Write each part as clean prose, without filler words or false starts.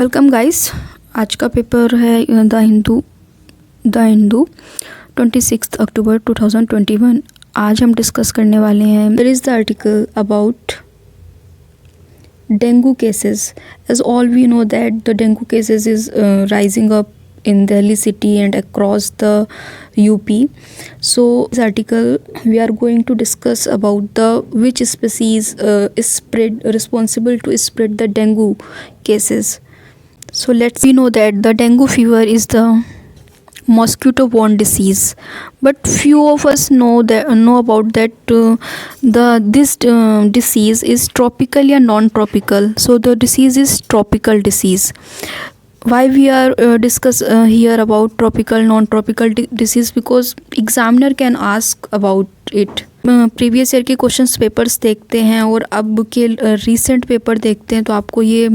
Welcome guys. आज का paper है द हिंदू 26 अक्टूबर 2021। आज हम डिस्कस करने वाले हैं there is the article about dengue cases. As all we know that the dengue cases is rising up in Delhi city and across the UP. So this article we are going to discuss about the which species is responsible to spread the dengue cases. So we know that the dengue fever is the mosquito borne disease, but few of us know about that this disease is tropical or non-tropical. So the disease is tropical disease. Why we are discuss here about tropical non-tropical disease, because examiner can ask about it. Previous year के questions papers देखते हैं और अब के recent paper देखते हैं तो आपको ये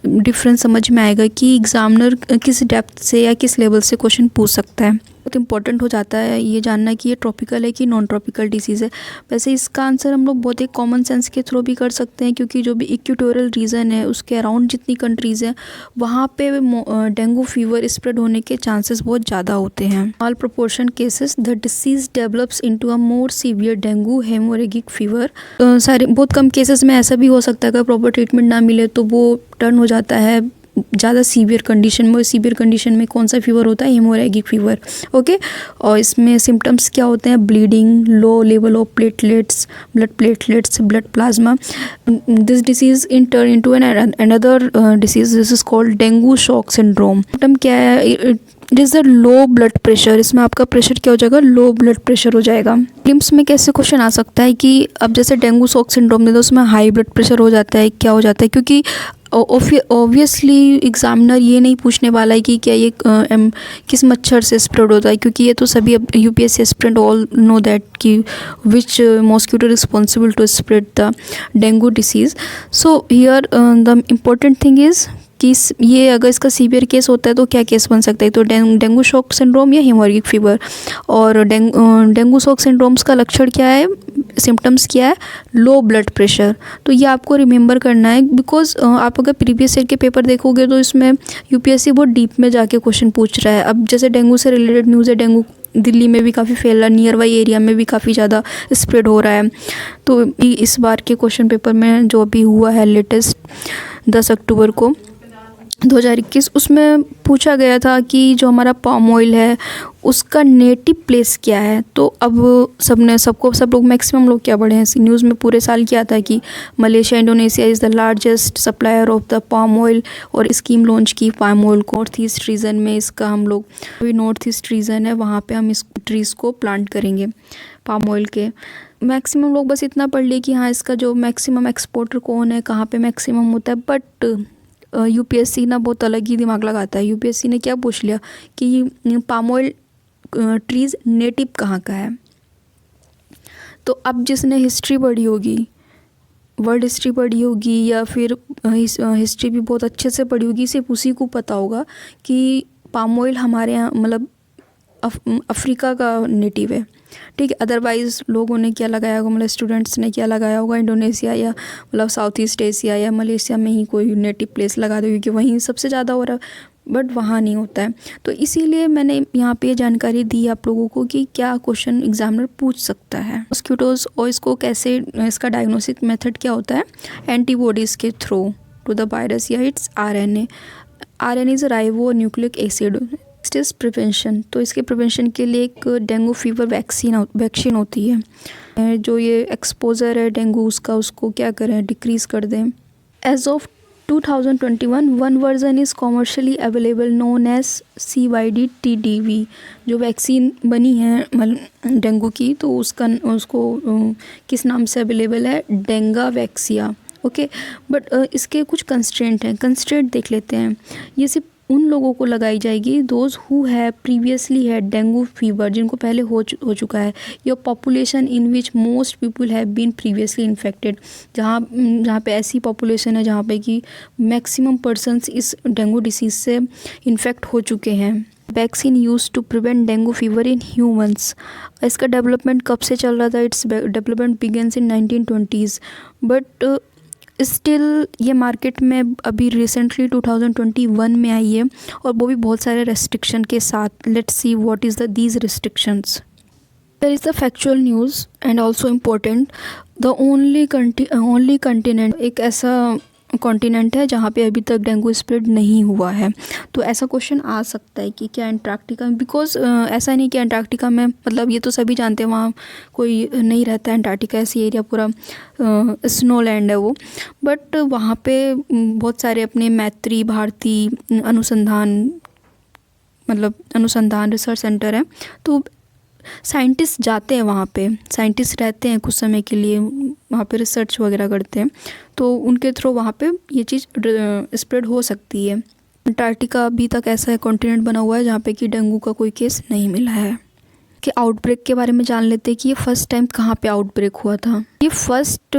डिफरेंस समझ में आएगा कि एग्जामिनर किस डेप्थ से या किस लेवल से क्वेश्चन पूछ सकता है। बहुत इंपॉर्टेंट हो जाता है ये जानना कि ये ट्रॉपिकल है कि नॉन ट्रॉपिकल डिसीज़ है। वैसे इसका आंसर हम लोग बहुत ही कॉमन सेंस के थ्रू भी कर सकते हैं, क्योंकि जो भी इक्वेटोरियल रीजन है उसके अराउंड जितनी कंट्रीज़ हैं वहाँ पे डेंगू फीवर स्प्रेड होने के चांसेस बहुत ज़्यादा होते हैं। All proportion cases the disease develops into a more severe dengue haemorrhagic fever. सारे बहुत कम केसेस में ऐसा भी हो सकता है कि प्रॉपर ट्रीटमेंट ना मिले तो वो टर्न हो जाता है ज़्यादा सीवियर कंडीशन में। सीवियर कंडीशन में कौन सा फीवर होता है? हेमोरेगिक फीवर। ओके, और इसमें सिम्टम्स क्या होते हैं? Bleeding, low level of platelets, blood plasma. This disease in turn into another disease, this is called dengue shock syndrome. Symptom क्या है? It is the low blood pressure. इसमें आपका प्रेशर क्या हो जाएगा? लो ब्लड प्रेशर हो जाएगा। Limbs में कैसे क्वेश्चन आ सकता है कि अब जैसे डेंगू शॉक सिंड्रोम में तो उसमें हाई ब्लड प्रेशर हो जाता है, क्या हो जाता है? क्योंकि ऑब्वियसली एग्जामिनर ये नहीं पूछने वाला है कि क्या ये किस मच्छर से स्प्रेड होता है, क्योंकि ये तो सभी अब UPSC aspirant all know that कि which mosquito responsible to spread the dengue disease. So here the important thing is कि ये अगर इसका सीवियर केस होता है तो क्या केस बन सकता है? तो डेंगू शॉक सिंड्रोम या हेमोरेगिक फीवर। और डेंगू शॉक सिंड्रोम्स का लक्षण क्या है? सिम्टम्स क्या है? Low blood pressure. तो ये आपको रिमेंबर करना है, बिकॉज आप अगर प्रीवियस ईयर के पेपर देखोगे तो इसमें UPSC बहुत डीप में जाके क्वेश्चन पूछ रहा है। अब जैसे डेंगू से रिलेटेड न्यूज़ है, डेंगू दिल्ली में भी काफ़ी फैल रहा है, नियर बाई एरिया में भी काफ़ी ज़्यादा स्प्रेड हो रहा है। तो इस बार के क्वेश्चन पेपर में जो अभी हुआ है लेटेस्ट 10 अक्टूबर को 2021, उसमें पूछा गया था कि जो हमारा पाम ऑयल है उसका नेटिव प्लेस क्या है। तो अब सब लोग मैक्सिमम लोग क्या पढ़े हैं? न्यूज़ में पूरे साल क्या था कि Malaysia Indonesia is the largest supplier of the palm oil, और स्कीम लॉन्च की पाम ऑयल को। नॉर्थ ईस्ट रीजन में इसका हम लोग, नॉर्थ ईस्ट रीजन है वहाँ पे हम इस ट्रीज़ को प्लांट करेंगे पाम ऑयल के। मैक्सिमम लोग बस इतना पढ़ लिए कि हाँ इसका जो मैक्सिमम एक्सपोर्टर कौन है, कहाँ पे मैक्सिमम होता है। बट UPSC ना बहुत अलग ही दिमाग लगाता है। UPSC ने क्या पूछ लिया कि पाम ऑयल ट्रीज़ नेटिव कहाँ का है। तो अब जिसने हिस्ट्री पढ़ी होगी, वर्ल्ड हिस्ट्री पढ़ी होगी, या फिर हिस्ट्री भी बहुत अच्छे से पढ़ी होगी, सिर्फ उसी को पता होगा कि पाम ऑयल हमारे यहाँ मतलब अफ्रीका का नेटिव है। ठीक है, अदरवाइज़ लोगों ने क्या लगाया होगा, मतलब स्टूडेंट्स ने क्या लगाया होगा, इंडोनेशिया या मतलब साउथ ईस्ट एशिया या मलेशिया में ही कोई नेटिव प्लेस लगा दो, क्योंकि वहीं सबसे ज़्यादा हो रहा है, बट वहाँ नहीं होता है। तो इसीलिए मैंने यहाँ पे जानकारी दी आप लोगों को कि क्या क्वेश्चन एग्जामिनर पूछ सकता है। मॉस्किटोज़ और इसको कैसे, इसका डायग्नोस्टिक मेथड क्या होता है? एंटीबॉडीज़ के थ्रू टू द वायरस या it's RNA। RNA is ribo nucleic acid. Next prevention. तो इसके प्रिवेंशन के लिए एक डेंगू फीवर वैक्सीन होती है। जो ये एक्सपोजर है डेंगू उसका, उसको क्या करें? डिक्रीज़ कर दें। As of 2021 one version is commercially available known as CYD-TDV। जो वैक्सीन बनी है डेंगू की, तो उसको किस नाम से अवेलेबल है? डेंगा वैक्सिया। ओके, बट इसके कुछ कंस्ट्रेंट हैं। कंस्ट्रेंट देख लेते हैं। ये सिर्फ उन लोगों को लगाई जाएगी those who have previously had dengue fever, जिनको पहले हो चुका है। Your population in which most people have been previously infected. जहाँ पे ऐसी पॉपुलेशन है जहाँ पे कि मैक्सिमम पर्सनस इस डेंगू डिसीज़ से इन्फेक्ट हो चुके हैं। Vaccine use to prevent dengue fever in humans. इसका डेवलपमेंट कब से चल रहा था? Its development begins in 1920s, but still ये मार्केट में अभी रिसेंटली 2021 में आई है, और वो भी बहुत सारे रेस्ट्रिक्शन के साथ. Let's see what is the these restrictions. There is the factual news and also important. The only continent, एक ऐसा कॉन्टिनेंट है जहाँ पे अभी तक डेंगू स्प्रेड नहीं हुआ है. तो ऐसा क्वेश्चन आ सकता है कि क्या अंटार्कटिका में, बिकॉज ऐसा नहीं कि अंटार्कटिका में, मतलब ये तो सभी जानते हैं वहाँ कोई नहीं रहता है. अंटार्कटिका ऐसी एरिया पूरा स्नो लैंड है वो. बट वहाँ पे बहुत सारे अपने मैत्री भारती अनुसंधान रिसर्च सेंटर है. तो साइंटिस्ट जाते हैं वहाँ पे, साइंटिस्ट रहते हैं कुछ समय के लिए वहाँ पे, रिसर्च वगैरह करते हैं. तो उनके थ्रू वहाँ पे ये चीज़ स्प्रेड हो सकती है. अंटार्कटिका अभी तक ऐसा कॉन्टिनेंट बना हुआ है जहाँ पे कि डेंगू का कोई केस नहीं मिला है. कि आउटब्रेक के बारे में जान लेते हैं कि ये फर्स्ट टाइम कहाँ पे आउटब्रेक हुआ था. ये first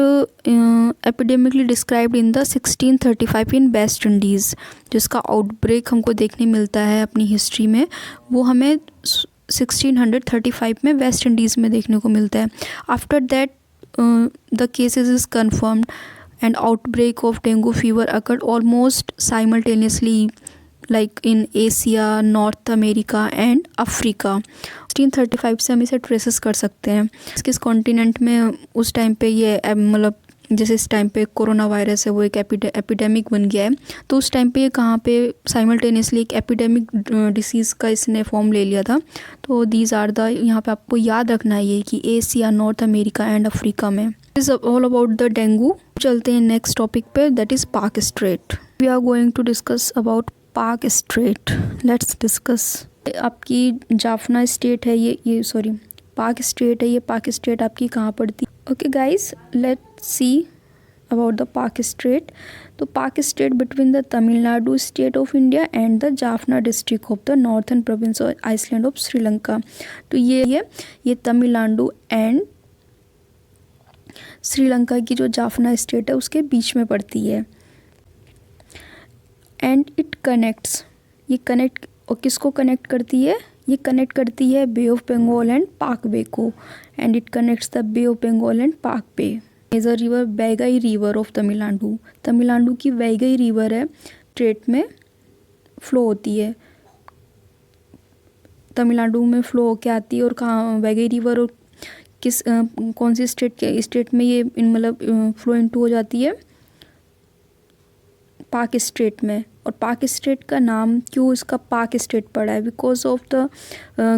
epidemically described in the 1635 in West Indies. जिसका आउटब्रेक हमको देखने मिलता है अपनी हिस्ट्री में, वो हमें 1635 में वेस्ट इंडीज़ में देखने को मिलता है. After that the cases is confirmed and outbreak of dengue fever occurred almost simultaneously like in Asia, North America and Africa. 1635 से हम इसे ट्रेसेस कर सकते हैं. किस कॉन्टिनेंट में उस टाइम पे ये मतलब जैसे इस टाइम पे कोरोना वायरस है वो एक एपिडेमिक बन गया है. तो उस टाइम पे कहाँ पे साइमल्टेनियसली एक एपिडेमिक डिसीज़ का इसने फॉर्म ले लिया था. तो दीज आर द, यहाँ पे आपको याद रखना है ये कि Asia, North America and Africa में. Is all about the dengue. चलते हैं नेक्स्ट टॉपिक पे, that is Palk strait. We are going to discuss about Palk strait. Let's discuss. आपकी जाफना स्टेट है ये सॉरी पाक स्टेट है ये. पाक स्टेट आपकी कहाँ पड़ती है? Okay guys, let's see about the Palk strait. तो Palk strait between the Tamil Nadu state of India and the Jaffna district of the northern province of island of Sri Lanka. तो ये तमिलनाडु एंड श्रीलंका की जो जाफना स्टेट है उसके बीच में पड़ती है. एंड इट कनेक्ट्स, ये कनेक्ट, और किसको कनेक्ट करती है? ये कनेक्ट करती है बे of Bengal and Palk bay को. And it connects the bay of Bengal and Palk bay. Major river Vaigai river of Tamil Nadu. Tamil Nadu की वैगई रिवर है, स्टेट में फ्लो होती है, तमिलनाडु में फ्लो होके आती है. और कहाँ वैगई रिवर और किस कौन सी स्टेट में ये मतलब फ्लो इनटू हो जाती है? पाक स्टेट में. और पाक स्टेट का नाम क्यों इसका पाक स्टेट पड़ा है? Because of the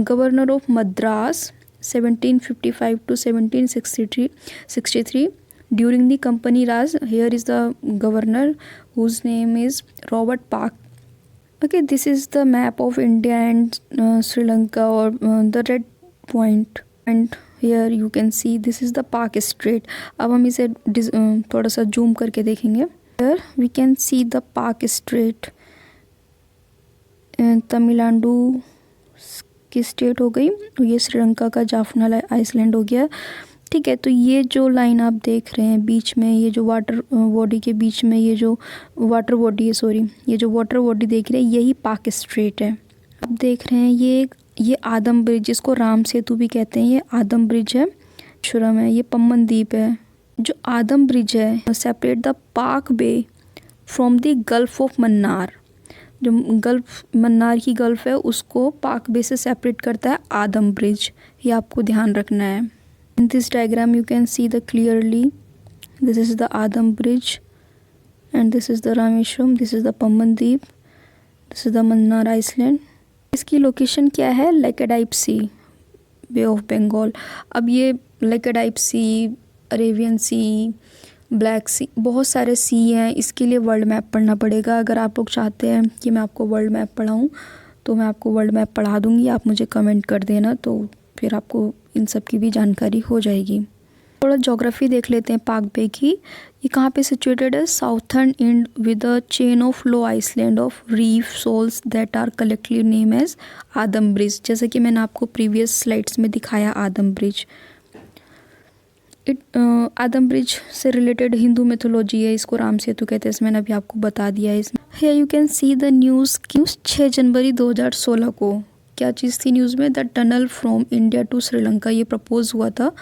governor of Madras 1755 to 1763 during the company Raj. Here is the governor whose name is Robert Palk. Okay, this is the map of India and Sri Lanka और the red point. And here you can see this is the Palk strait. अब हम इसे थोड़ा सा zoom करके देखेंगे. Here we can see the Pak Strait. Tamil Nadu की state हो गई, ये श्रीलंका का जाफना आइसलैंड हो गया. ठीक है, तो ये जो लाइन आप देख रहे हैं बीच में, ये जो वाटर बॉडी के बीच में ये जो वाटर बॉडी है, सॉरी ये जो वाटर बॉडी देख रहे हैं यही पाक स्ट्रेट है. आप देख रहे हैं ये आदम ब्रिज, जिसको राम सेतु भी कहते हैं, ये आदम ब्रिज है. शुरम है, ये पम्बन द्वीप है. जो आदम ब्रिज है separate the Palk bay from the gulf of Mannar. जो मन्नार की गल्फ है उसको पाक बे से सेपरेट करता है आदम ब्रिज. ये आपको ध्यान रखना है. In this diagram you can see the clearly this is the Adam bridge and this is the Rameswaram, this is the Pamban द्वीप, this is the Mannar island. इसकी लोकेशन क्या है? Laccadive sea, bay of Bengal. अब ये लेकेडाइप सी, अरेबियन सी, ब्लैक सी, बहुत सारे सी हैं. इसके लिए वर्ल्ड मैप पढ़ना पड़ेगा. अगर आप लोग चाहते हैं कि मैं आपको वर्ल्ड मैप पढ़ाऊँ तो मैं आपको वर्ल्ड मैप पढ़ा दूँगी. आप मुझे कमेंट कर देना, तो फिर आपको इन सब की भी जानकारी हो जाएगी. थोड़ा ज्योग्राफी देख लेते हैं पाक बे की. ये कहाँ पे सिचुएटेड है? Southern end with a chain of low island of reef shoals that are collectively name as Adam bridge. जैसे कि मैंने आपको प्रीवियस स्लाइड्स में दिखाया आदम ब्रिज. आदम ब्रिज से रिलेटेड हिंदू मिथोलॉजी है, इसको राम सेतु कहते हैं. मैंने अभी आपको बता दिया है इसमें. Here you can see the news 6 जनवरी 2016 को क्या चीज़ थी न्यूज़ में? The tunnel from India to Sri Lanka, ये प्रपोज हुआ था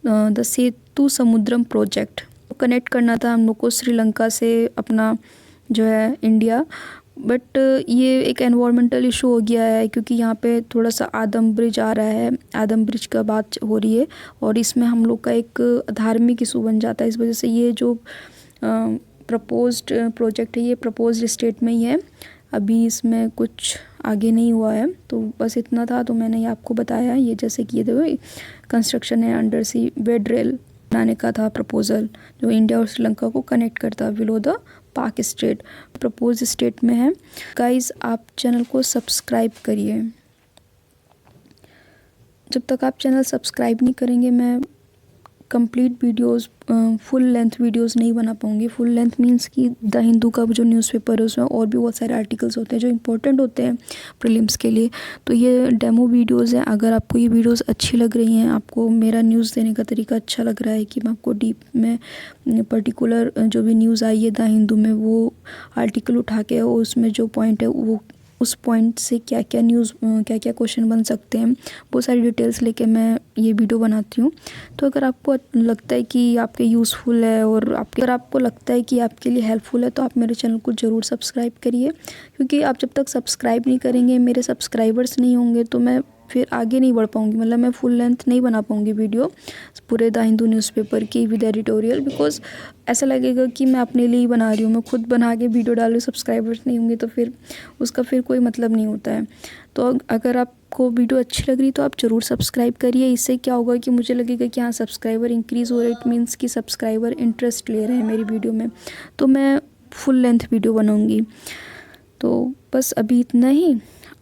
the Sethu Samudram project. Connect करना था हम लोग को श्रीलंका से अपना जो है इंडिया, बट ये एक एनवायरमेंटल इशू हो गया है क्योंकि यहाँ पे थोड़ा सा आदम ब्रिज आ रहा है, आदम ब्रिज का बात हो रही है और इसमें हम लोग का एक धार्मिक इशू बन जाता है। इस वजह से ये जो प्रपोज्ड प्रोजेक्ट है ये प्रपोज्ड स्टेट में ही है, अभी इसमें कुछ आगे नहीं हुआ है। तो बस इतना था, तो मैंने ये आपको बताया। ये जैसे कि ये कंस्ट्रक्शन है अंडर सी वेड रेल बनाने का था प्रपोजल, जो इंडिया और श्रीलंका को कनेक्ट करता below the Palk state, propose state में है। गाइस आप चैनल को सब्सक्राइब करिए, जब तक आप चैनल सब्सक्राइब नहीं करेंगे मैं complete videos, full length videos नहीं बना पाऊँगी। फुल लेंथ मींस कि द हिंदू का जो न्यूज़पेपर है उसमें और भी बहुत सारे आर्टिकल्स होते हैं जो इंपॉर्टेंट होते हैं प्रीलिम्स के लिए। तो ये डेमो वीडियोस हैं। अगर आपको ये वीडियोस अच्छी लग रही हैं, आपको मेरा न्यूज़ देने का तरीका अच्छा लग रहा है कि मैं आपको डीप में पर्टिकुलर जो भी न्यूज़ आई है द हिंदू में वो आर्टिकल उठा के और उसमें जो पॉइंट है वो उस पॉइंट से क्या क्या न्यूज़, क्या क्या क्वेश्चन बन सकते हैं, वो सारी डिटेल्स लेके मैं ये वीडियो बनाती हूँ। तो अगर आपको लगता है कि आपके यूज़फुल है और अगर आपको लगता है कि आपके लिए हेल्पफुल है तो आप मेरे चैनल को ज़रूर सब्सक्राइब करिए, क्योंकि आप जब तक सब्सक्राइब नहीं करेंगे, मेरे सब्सक्राइबर्स नहीं होंगे तो मैं फिर आगे नहीं बढ़ पाऊँगी, मतलब मैं फुल लेंथ नहीं बना पाऊँगी वीडियो पूरे द हिंदू न्यूज़पेपर की विद एडिटोरियल, बिकॉज ऐसा लगेगा कि मैं अपने लिए ही बना रही हूँ। मैं खुद बना के वीडियो डाल रही हूँ, सब्सक्राइबर्स नहीं होंगे तो फिर उसका फिर कोई मतलब नहीं होता है। तो अगर आपको वीडियो अच्छी लग रही तो आप ज़रूर सब्सक्राइब करिए। इससे क्या होगा कि मुझे लगेगा कि हाँ सब्सक्राइबर इंक्रीज़ हो रहा है, इट मीन्स कि सब्सक्राइबर इंटरेस्ट ले रहे हैं मेरी वीडियो में, तो मैं फुल लेंथ वीडियो बनाऊँगी। तो बस अभी इतना ही,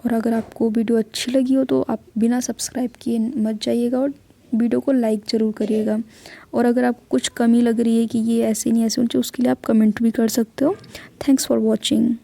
और अगर आपको वीडियो अच्छी लगी हो तो आप बिना सब्सक्राइब किए मत जाइएगा और वीडियो को लाइक ज़रूर करिएगा। और अगर आपको कुछ कमी लग रही है कि ये ऐसे नहीं ऐसे होनी चाहिए, उसके लिए आप कमेंट भी कर सकते हो। Thanks for watching.